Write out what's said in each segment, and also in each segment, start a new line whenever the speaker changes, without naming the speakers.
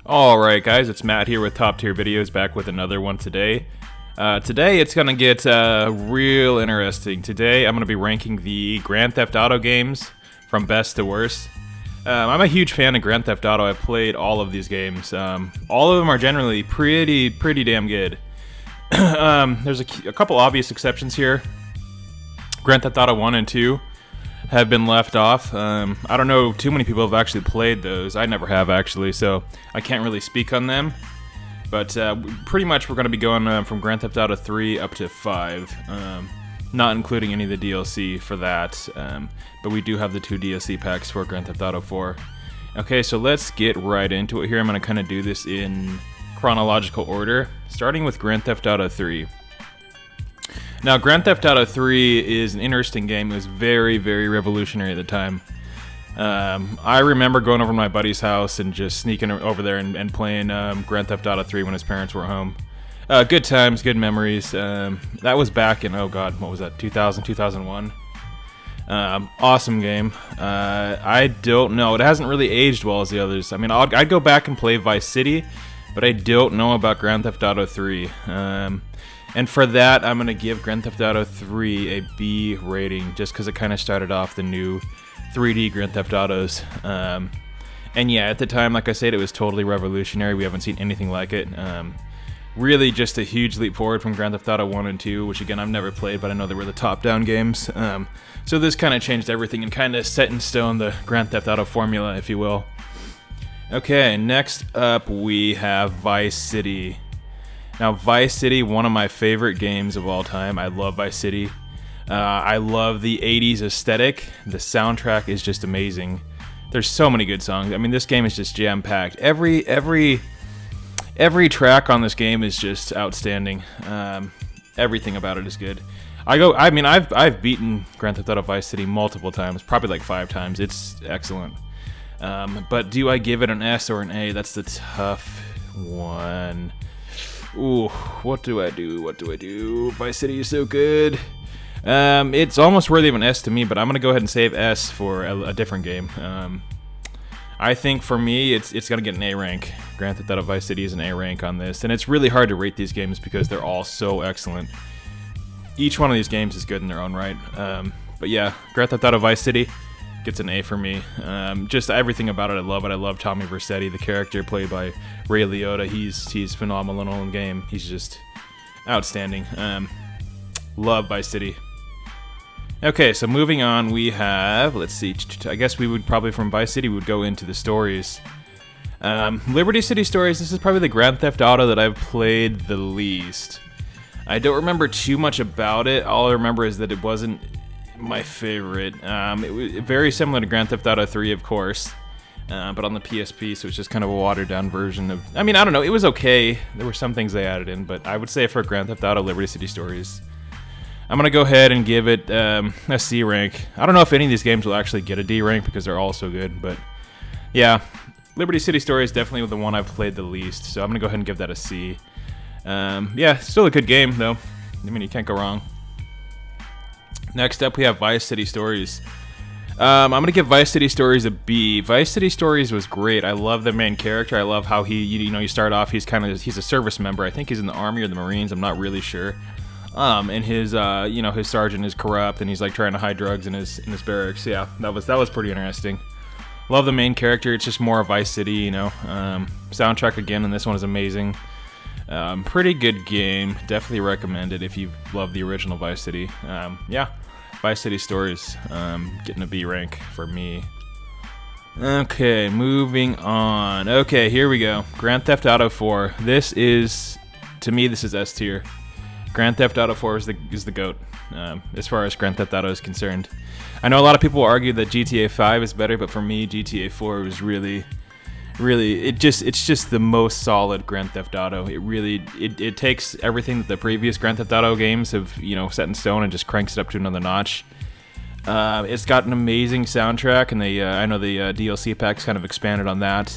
Alright guys, it's Matt here with Top Tier Videos, back with another one today. Today it's going to get real interesting. Today I'm going to be ranking the Grand Theft Auto games from best to worst. I'm a huge fan of Grand Theft Auto. I've played all of these games. All of them are generally pretty damn good. There's a couple obvious exceptions here. Grand Theft Auto 1 and 2 have been left off. I don't know too many people have actually played those. I never have actually, so I can't really speak on them. But pretty much we're going to be going from Grand Theft Auto 3 up to 5, not including any of the DLC for that. But we do have the 2 DLC packs for Grand Theft Auto 4. Okay, so let's get right into it here. I'm going to kind of do this in chronological order, starting with Grand Theft Auto 3. Now, Grand Theft Auto 3 is an interesting game. It was very revolutionary at the time. I remember going over to my buddy's house and just sneaking over there and playing Grand Theft Auto 3 when his parents were home. Good times, good memories. That was back in, oh god, what was that, 2000, 2001? Awesome game. I don't know, it hasn't really aged well as the others. I mean, I'd go back and play Vice City, but I don't know about Grand Theft Auto 3. And for that, I'm going to give Grand Theft Auto 3 a B rating, just because it kind of started off the new 3D Grand Theft Autos. And yeah, at the time, like I said, it was totally revolutionary. We haven't seen anything like it. Really just a huge leap forward from Grand Theft Auto 1 and 2, which again, I've never played, but I know they were the top-down games. So this kind of changed everything and kind of set in stone the Grand Theft Auto formula, if you will. Okay, next up we have Vice City. Now, Vice City, one of my favorite games of all time. I love Vice City. I love the 80s aesthetic. The soundtrack is just amazing. There's so many good songs. I mean, this game is just jam-packed. Every track on this game is just outstanding. Everything about it is good. I've beaten Grand Theft Auto Vice City multiple times, probably like 5 times. It's excellent. But do I give it an S or an A? That's the tough one. Ooh, what do I do? Vice City is so good. It's almost worthy of an S to me, but I'm going to go ahead and save S for a different game. I think for me, it's going to get an A rank. Grand Theft Auto Vice City is an A rank on this, and it's really hard to rate these games because they're all so excellent. Each one of these games is good in their own right. But yeah, Grand Theft Auto Vice City gets an A for me. Just everything about it, I love it. I love Tommy Vercetti, the character played by Ray Liotta. He's phenomenal in the game. He's just outstanding. Love Vice City. Okay, so moving on, we have, let's see, I guess we would probably from Vice City we would go into the stories. Liberty City Stories, this is probably the Grand Theft Auto that I've played the least. I don't remember too much about it. All I remember is that it wasn't my favorite. It was very similar to Grand Theft Auto 3, of course, but on the PSP, so it's just kind of a watered-down version of... I mean, I don't know, it was okay. There were some things they added in, but I would say for Grand Theft Auto Liberty City Stories, I'm going to go ahead and give it a C rank. I don't know if any of these games will actually get a D rank because they're all so good, but yeah, Liberty City Stories is definitely the one I've played the least, so I'm going to go ahead and give that a C. Yeah, still a good game, though. I mean, you can't go wrong. Next up, we have Vice City Stories. I'm going to give Vice City Stories a B. Vice City Stories was great. I love the main character. I love how you start off, he's a service member. I think he's in the Army or the Marines. I'm not really sure. And his sergeant is corrupt, and he's like trying to hide drugs in his barracks. Yeah, that was pretty interesting. Love the main character. It's just more of Vice City, Soundtrack again, and this one is amazing. Pretty good game. Definitely recommend it if you love the original Vice City. Yeah, Vice City Stories, getting a B rank for me. Okay, moving on. Okay, here we go. Grand Theft Auto 4. To me, this is S tier. Grand Theft Auto 4 is the GOAT, as far as Grand Theft Auto is concerned. I know a lot of people argue that GTA 5 is better, but for me, GTA 4 was really, it's just the most solid Grand Theft Auto. It takes everything that the previous Grand Theft Auto games have, set in stone and just cranks it up to another notch. It's got an amazing soundtrack, and I know the DLC packs kind of expanded on that.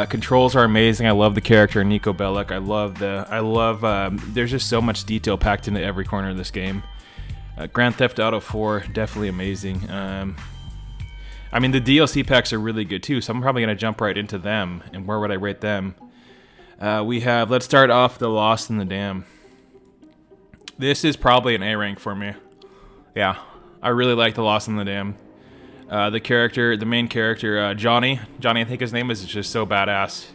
Controls are amazing. I love the character Nico Bellic. There's just so much detail packed into every corner of this game. Grand Theft Auto 4, definitely amazing. I mean, the DLC packs are really good too, so I'm probably gonna jump right into them. And where would I rate them? Let's start off the Lost in the Dam. This is probably an A rank for me. Yeah, I really like the Lost in the Dam. The main character, Johnny, I think his name is just so badass.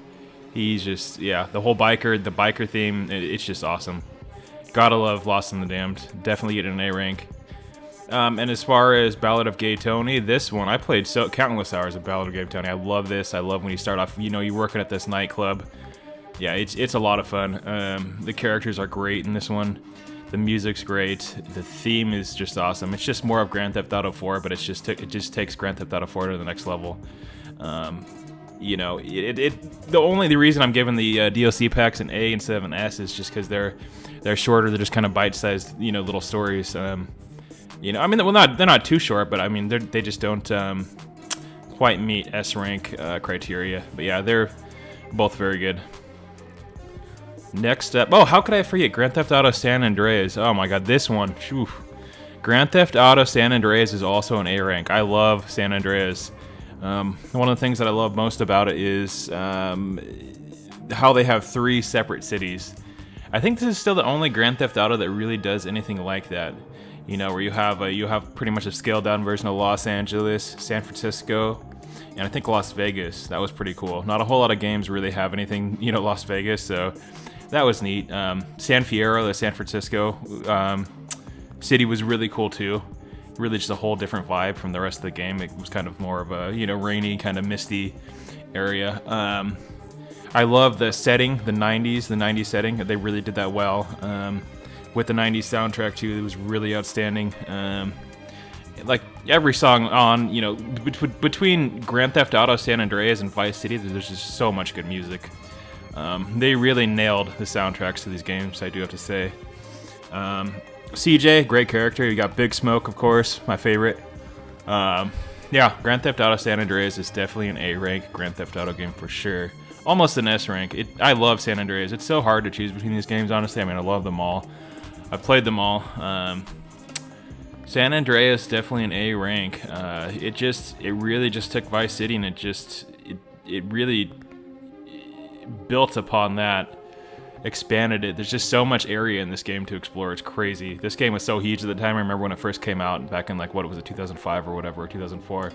He's just, yeah, the biker theme, it's just awesome. Gotta love Lost in the Damned. Definitely get an A rank. And as far as Ballad of Gay Tony, this one, I played countless hours of Ballad of Gay Tony. I love this. I love when you start off, you're working at this nightclub. Yeah, it's a lot of fun. The characters are great in this one. The music's great. The theme is just awesome. It's just more of Grand Theft Auto 4, but it just takes Grand Theft Auto 4 to the next level. The reason I'm giving the DLC packs an A instead of an S is just because they're shorter. They're just kind of bite-sized, little stories. They're not too short, but I mean, they just don't quite meet S rank criteria. But yeah, they're both very good. Next up, how could I forget Grand Theft Auto San Andreas? Oh my god, this one. Whew. Grand Theft Auto San Andreas is also an A rank. I love San Andreas. One of the things that I love most about it is how they have 3 separate cities. I think this is still the only Grand Theft Auto that really does anything like that. Where you have pretty much a scaled down version of Los Angeles, San Francisco, and I think Las Vegas. That was pretty cool. Not a whole lot of games really have anything, Las Vegas, so that was neat. San Fierro, the San Francisco city, was really cool too. Really just a whole different vibe from the rest of the game. It was kind of more of a, rainy, kind of misty area. I love the setting, the 90s setting. They really did that well. With the 90s soundtrack too, it was really outstanding. Like every song on, between Grand Theft Auto San Andreas and Vice City, there's just so much good music. They really nailed the soundtracks to these games, I do have to say. CJ, great character. You got Big Smoke, of course, my favorite. Yeah, Grand Theft Auto San Andreas is definitely an A rank Grand Theft Auto game for sure. Almost an S rank. I love San Andreas. It's so hard to choose between these games, honestly. I mean, I love them all. I've played them all. San Andreas definitely an A rank. It really just took Vice City and it really built upon that, expanded it. There's just so much area in this game to explore. It's crazy. This game was so huge at the time. I remember when it first came out back in 2005 or whatever, 2004.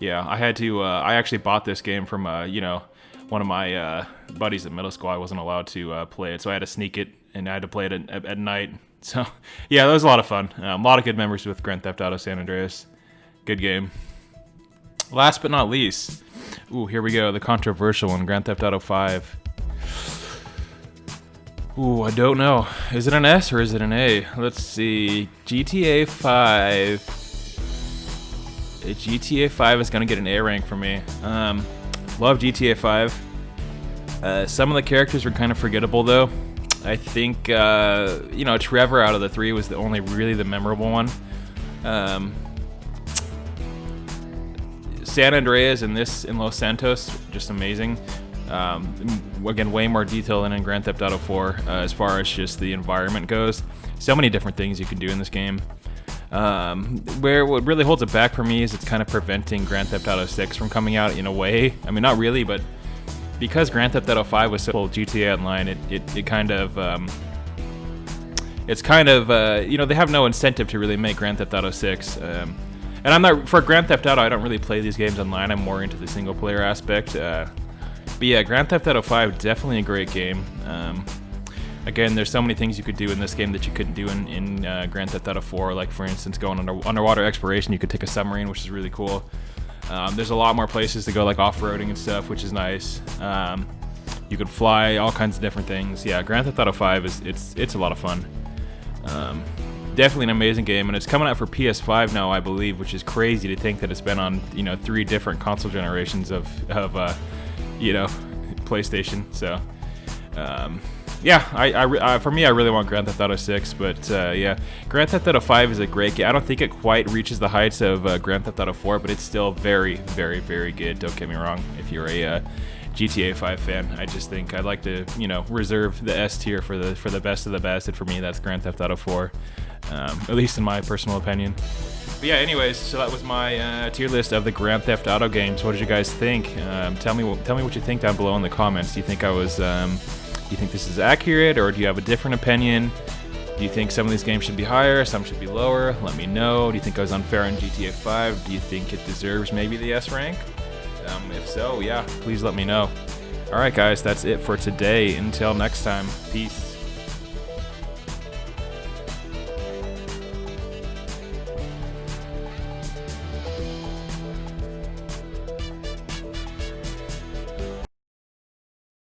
Yeah, I actually bought this game from one of my buddies at middle school. I wasn't allowed to play it, so I had to sneak it, and I had to play it at night. So, yeah, that was a lot of fun. A lot of good memories with Grand Theft Auto San Andreas. Good game. Last but not least, here we go, the controversial one, Grand Theft Auto 5. I don't know. Is it an S or is it an A? Let's see. GTA 5. GTA 5 is going to get an A rank for me. Love GTA 5. Some of the characters were kind of forgettable, though. I think, Trevor out of the 3 was the only really the memorable one. San Andreas and Los Santos, just amazing. Again, way more detail than in Grand Theft Auto 4 as far as just the environment goes. So many different things you can do in this game. What really holds it back for me is it's kind of preventing Grand Theft Auto 6 from coming out in a way. I mean, not really, but because Grand Theft Auto 5 was so GTA Online, it kind of they have no incentive to really make Grand Theft Auto 6. And I'm not, for Grand Theft Auto, I don't really play these games online. I'm more into the single player aspect. But yeah, Grand Theft Auto 5, definitely a great game. Again, there's so many things you could do in this game that you couldn't do in Grand Theft Auto 4. Like, for instance, going underwater exploration, you could take a submarine, which is really cool. There's a lot more places to go, like off-roading and stuff, which is nice. You could fly, all kinds of different things. Yeah, Grand Theft Auto 5 it's a lot of fun. Definitely an amazing game, and it's coming out for PS5 now, I believe, which is crazy to think that it's been on 3 different console generations of PlayStation. So yeah, for me, I really want Grand Theft Auto 6, but yeah, Grand Theft Auto 5 is a great game. I don't think it quite reaches the heights of Grand Theft Auto 4, but it's still very, very, very good. Don't get me wrong. If you're a GTA 5 fan, I just think I'd like to, reserve the S tier for the best of the best, and for me, that's Grand Theft Auto 4, at least in my personal opinion. But yeah, anyways, so that was my tier list of the Grand Theft Auto games. What did you guys think? Tell me what you think down below in the comments. Do you think do you think this is accurate, or do you have a different opinion? Do you think some of these games should be higher, some should be lower? Let me know. Do you think I was unfair on GTA 5? Do you think it deserves maybe the S rank? If so, yeah, please let me know. Alright guys, that's it for today. Until next time, peace.